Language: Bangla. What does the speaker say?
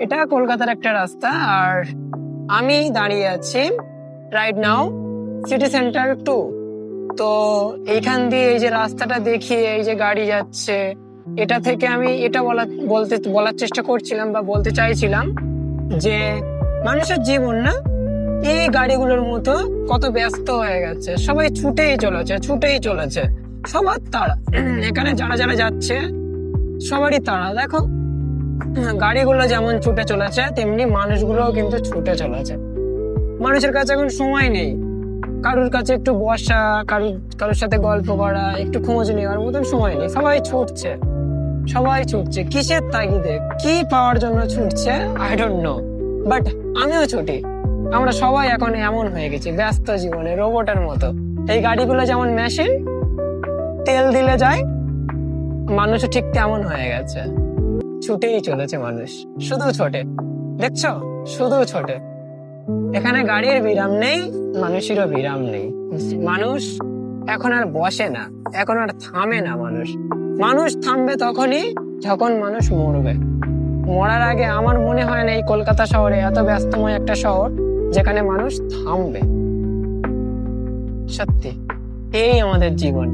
এটা কলকাতার একটা রাস্তা, আর আমি দাঁড়িয়ে আছি রাইট নাও সিটি সেন্টার 2। তো এইখান দিয়ে এই যে রাস্তাটা দেখিয়ে এই যে গাড়ি যাচ্ছে, এটা থেকে আমি এটা বলার চেষ্টা করছিলাম বা বলতে চাইছিলাম যে মানুষের জীবন না এই গাড়িগুলোর মতো কত ব্যস্ত হয়ে গেছে, সবাই ছুটেই চলেছে, সবার তাড়া। এখানে যারা যারা যাচ্ছে সবারই তাড়া। দেখো গাড়িগুলো যেমন ছুটে চলেছে তেমনি মানুষগুলোও কিন্তু ছুটে চলেছে। মানুষের কাছে এখন সময় নেই কারোর কাছে একটু বসা, কারোর সাথে গল্প করা, একটু খোঁজ নেওয়ার মতন সময় নেই। সবাই ছুটছে কিসের তাগিদে, কি পাওয়ার জন্য ছুটছে আই ডোন্ট নো, বাট আমিও ছুটি। আমরা সবাই এখন এমন হয়ে গেছি ব্যস্ত জীবনে, রোবটের মতো। এই গাড়িগুলো যেমন মেশিন, তেল দিলে যায়, মানুষও ঠিক তেমন হয়ে গেছে, ছুটেই চলেছে মানুষ, শুধু ছোটে। দেখছো, শুধু ছোটে। এখানে গাড়ির বিরাম নেই, মানুষেরও বিরাম নেই। মানুষ এখন আর বসে না, এখন আর থামে না। মানুষ থামবে তখনই যখন মানুষ মরবে। মরার আগে আমার মনে হয় না এই কলকাতা শহরে, এত ব্যস্তময় একটা শহর, যেখানে মানুষ থামবে। সত্যি এই আমাদের জীবন।